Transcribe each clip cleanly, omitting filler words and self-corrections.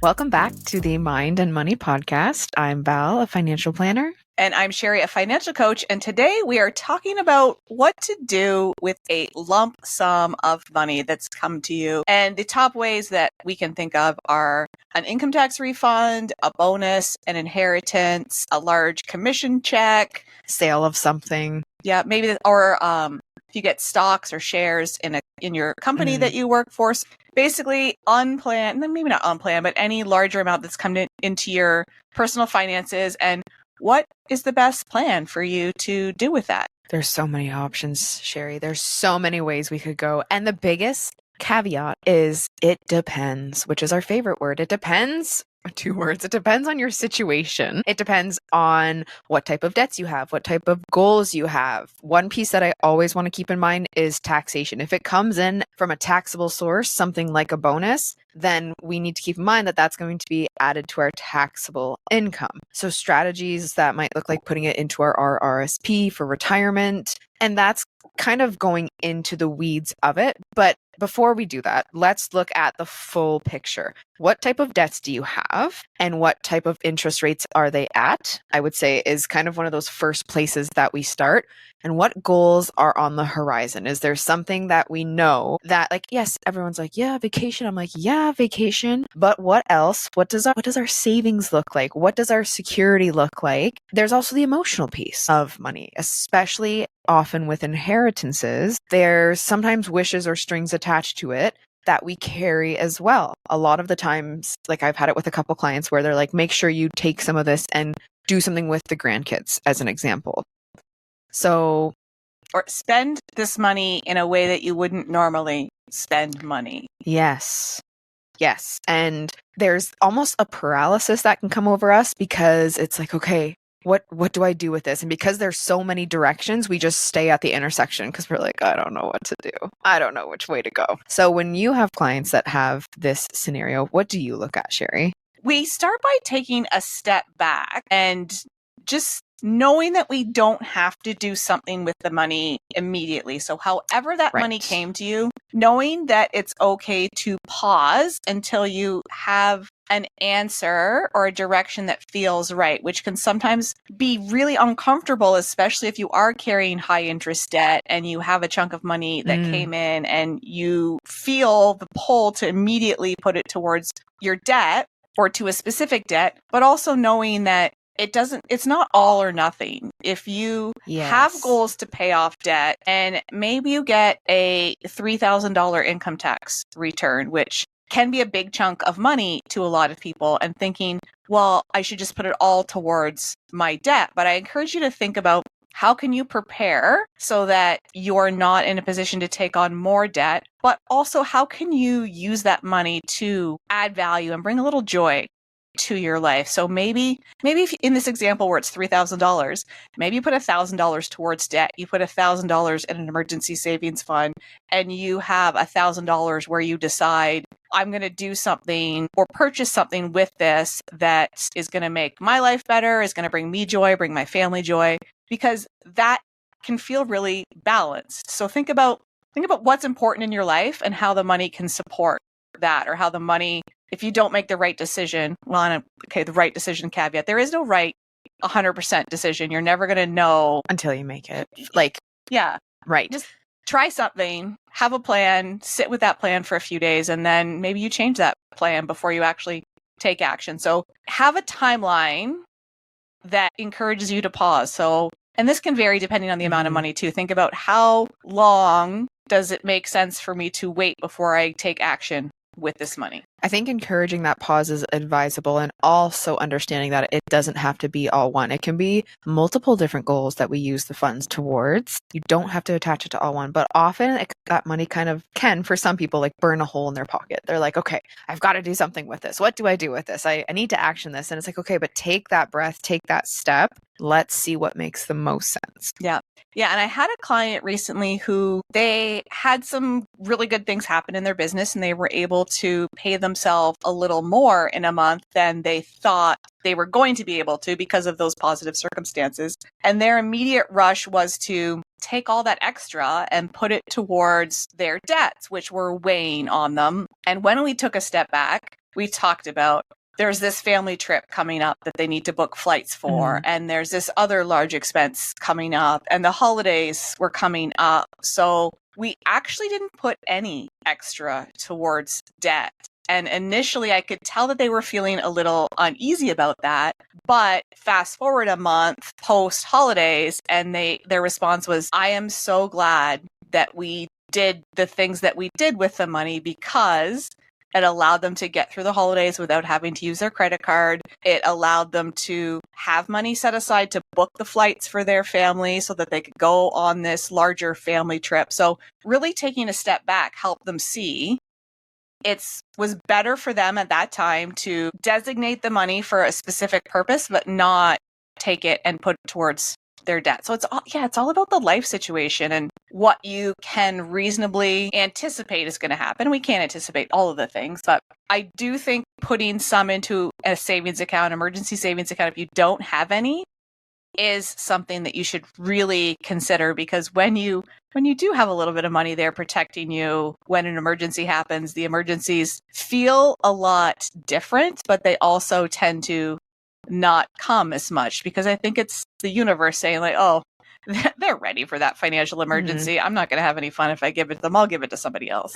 Welcome back to the Mind and Money podcast. I'm Val, a financial planner. And I'm Sherry, a financial coach. And today we are talking about what to do with a lump sum of money that's come to you. And the top ways that we can think of are an income tax refund, a bonus, an inheritance, a large commission check, sale of something. Yeah, maybe, or if you get stocks or shares in your company that you work for. Basically, unplanned, maybe not unplanned, but any larger amount that's come into your personal finances. And what is the best plan for you to do with that? There's so many options, Sherry. There's so many ways we could go. And the biggest caveat is it depends, which is our favorite word. It depends. 2 words. It depends on your situation. It depends on what type of debts you have, what type of goals you have. One piece that I always want to keep in mind is taxation. If it comes in from a taxable source, something like a bonus, then we need to keep in mind that that's going to be added to our taxable income. So strategies that might look like putting it into our RRSP for retirement. And that's kind of going into the weeds of it. But before we do that, let's look at the full picture. What type of debts do you have and what type of interest rates are they at? I would say is kind of one of those first places that we start. And what goals are on the horizon? Is there something that we know that, like, yes, everyone's like, yeah, vacation. I'm like, yeah, vacation. But what else? What does our savings look like? What does our security look like? There's also the emotional piece of money, especially often with inheritances. There's sometimes wishes or strings attached to it that we carry as well. A lot of the times, like I've had it with a couple clients where they're like, make sure you take some of this and do something with the grandkids, as an example. So, or spend this money in a way that you wouldn't normally spend money. Yes. And there's almost a paralysis that can come over us because it's like, okay, what do I do with this? And because there's so many directions, we just stay at the intersection because we're like, I don't know what to do. I don't know which way to go. So when you have clients that have this scenario, what do you look at, Sherry? We start by taking a step back and just knowing that we don't have to do something with the money immediately. So however that money came to you, knowing that it's okay to pause until you have an answer or a direction that feels right, which can sometimes be really uncomfortable, especially if you are carrying high interest debt and you have a chunk of money that came in and you feel the pull to immediately put it towards your debt or to a specific debt, but also knowing that it's not all or nothing. If you have goals to pay off debt and maybe you get a $3,000 income tax return, which can be a big chunk of money to a lot of people, and thinking, well, I should just put it all towards my debt. But I encourage you to think about how can you prepare so that you're not in a position to take on more debt, but also how can you use that money to add value and bring a little joy to your life. So maybe if in this example where it's $3,000, maybe you put $1,000 towards debt, you put $1,000 in an emergency savings fund, and you have $1,000 where you decide, I'm going to do something or purchase something with this that is going to make my life better, is going to bring me joy, bring my family joy, because that can feel really balanced. So think about what's important in your life and how the money can support that, or how the money, if you don't make the right decision, the right decision caveat, there is no right 100% decision. You're never going to know until you make it. Right. Just try something, have a plan, sit with that plan for a few days, and then maybe you change that plan before you actually take action. So have a timeline that encourages you to pause. So, and this can vary depending on the amount of money too. Think about how long does it make sense for me to wait before I take action with this money. I think encouraging that pause is advisable, and also understanding that it doesn't have to be all one. It can be multiple different goals that we use the funds towards. You don't have to attach it to all one, but often that money kind of can, for some people, like burn a hole in their pocket. They're like, okay, I've got to do something with this. What do I do with this? I need to action this. And it's like, okay, but take that breath, take that step. Let's see what makes the most sense. Yeah. And I had a client recently who they had some really good things happen in their business, and they were able to pay themselves a little more in a month than they thought they were going to be able to because of those positive circumstances. And their immediate rush was to take all that extra and put it towards their debts, which were weighing on them. And when we took a step back, we talked about there's this family trip coming up that they need to book flights for, and there's this other large expense coming up, and the holidays were coming up. So we actually didn't put any extra towards debt. And initially, I could tell that they were feeling a little uneasy about that. But fast forward a month post holidays, and their response was, I am so glad that we did the things that we did with the money, because it allowed them to get through the holidays without having to use their credit card. It allowed them to have money set aside to book the flights for their family so that they could go on this larger family trip. So really taking a step back helped them see it was better for them at that time to designate the money for a specific purpose, but not take it and put it towards their debt. So it's all about the life situation and what you can reasonably anticipate is going to happen. We can't anticipate all of the things, but I do think putting some into a savings account, emergency savings account, if you don't have any, is something that you should really consider, because when you do have a little bit of money there protecting you when an emergency happens, the emergencies feel a lot different, but they also tend to not come as much, because I think it's the universe saying like, oh, they're ready for that financial emergency. Mm-hmm. I'm not going to have any fun if I give it to them. I'll give it to somebody else.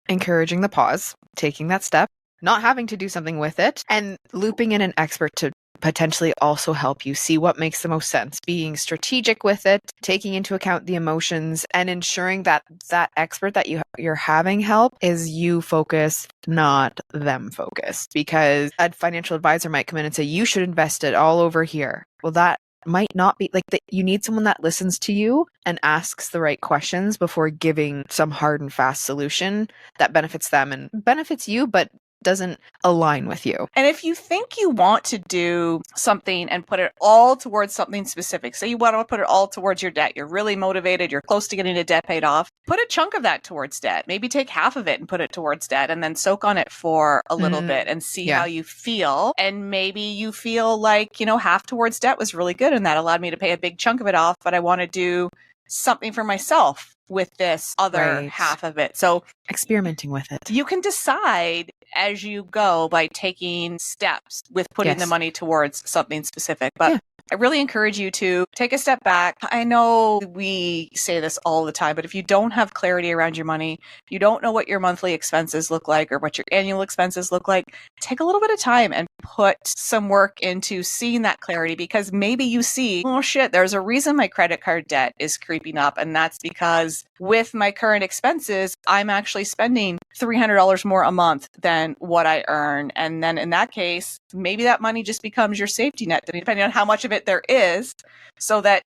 Encouraging the pause, taking that step, not having to do something with it, and looping in an expert to potentially also help you see what makes the most sense, being strategic with it, taking into account the emotions, and ensuring that that expert that you're having help is you focused, not them focused. Because a financial advisor might come in and say, you should invest it all over here. Well, that might not be like that. You need someone that listens to you and asks the right questions before giving some hard and fast solution that benefits them and benefits you, but doesn't align with you. And if you think you want to do something and put it all towards something specific, say you want to put it all towards your debt, you're really motivated, you're close to getting a debt paid off, put a chunk of that towards debt. Maybe take half of it and put it towards debt, and then soak on it for a little bit and see how you feel. And maybe you feel like, half towards debt was really good and that allowed me to pay a big chunk of it off, but I want to do something for myself with this other half of it. So experimenting with it. You can decide as you go by taking steps with putting the money towards something specific. But I really encourage you to take a step back. I know we say this all the time, but if you don't have clarity around your money, you don't know what your monthly expenses look like or what your annual expenses look like, take a little bit of time and put some work into seeing that clarity, because maybe you see, oh shit, there's a reason my credit card debt is creeping up. And that's because with my current expenses, I'm actually spending $300 more a month than what I earn. And then in that case, maybe that money just becomes your safety net, depending on how much of it there is, so that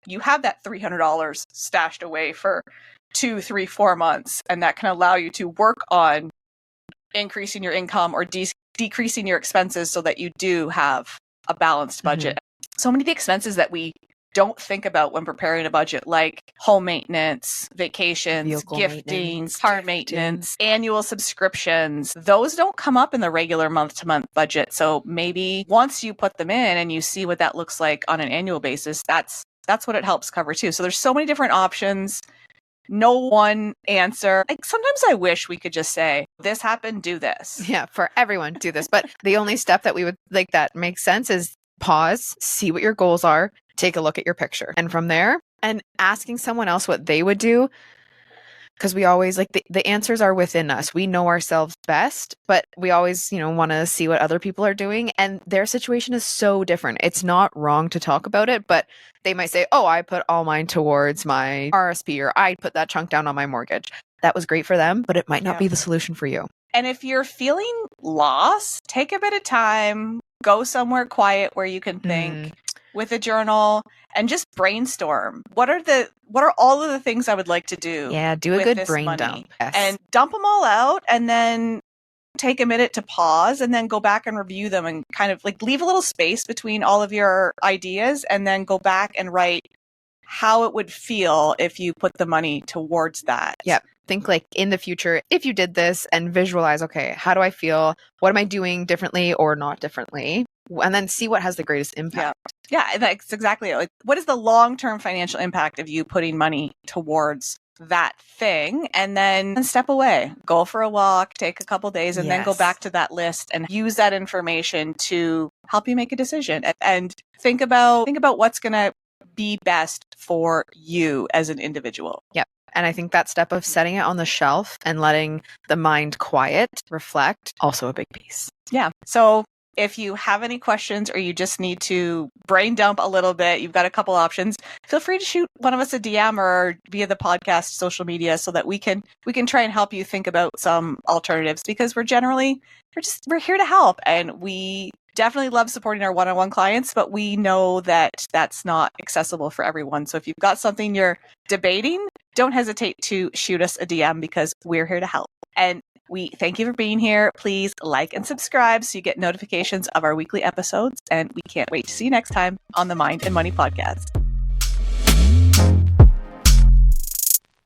you have that $300 stashed away for 2, 3, 4 months. And that can allow you to work on increasing your income or decreasing your expenses so that you do have a balanced budget. Mm-hmm. So many of the expenses that we don't think about when preparing a budget, like home maintenance, vacations, vehicle gifting, car maintenance, annual subscriptions, those don't come up in the regular month-to-month budget. So maybe once you put them in and you see what that looks like on an annual basis, that's what it helps cover too. So there's so many different options. No one answer. Like sometimes I wish we could just say, this happened, do this. Yeah, for everyone, do this. But the only step that we would like that makes sense is pause, see what your goals are, take a look at your picture. And from there, and asking someone else what they would do, because we always like the answers are within us. We know ourselves best, but we always, want to see what other people are doing. And their situation is so different. It's not wrong to talk about it, but they might say, oh, I put all mine towards my RSP, or I put that chunk down on my mortgage. That was great for them, but it might not be the solution for you. And if you're feeling lost, take a bit of time, go somewhere quiet where you can think with a journal and just brainstorm. What are all of the things I would like to do? Yeah, do a good brain dump. Yes. And dump them all out, and then take a minute to pause and then go back and review them and kind of like leave a little space between all of your ideas, and then go back and write how it would feel if you put the money towards that. Yep. Think like in the future, if you did this, and visualize, okay, how do I feel? What am I doing differently or not differently? And then see what has the greatest impact. Yeah, that's exactly it. Like, what is the long-term financial impact of you putting money towards that thing and then step away, go for a walk, take a couple days, and then go back to that list and use that information to help you make a decision and think about what's going to be best for you as an individual. Yep. And I think that step of setting it on the shelf and letting the mind quiet, reflect, also a big piece. Yeah. So if you have any questions or you just need to brain dump a little bit, you've got a couple options. Feel free to shoot one of us a DM or via the podcast social media so that we can try and help you think about some alternatives, because we're here to help, and we definitely love supporting our one-on-one clients, but we know that that's not accessible for everyone. So if you've got something you're debating, don't hesitate to shoot us a DM, because we're here to help. And we thank you for being here. Please like and subscribe so you get notifications of our weekly episodes. And we can't wait to see you next time on the Mind and Money Podcast.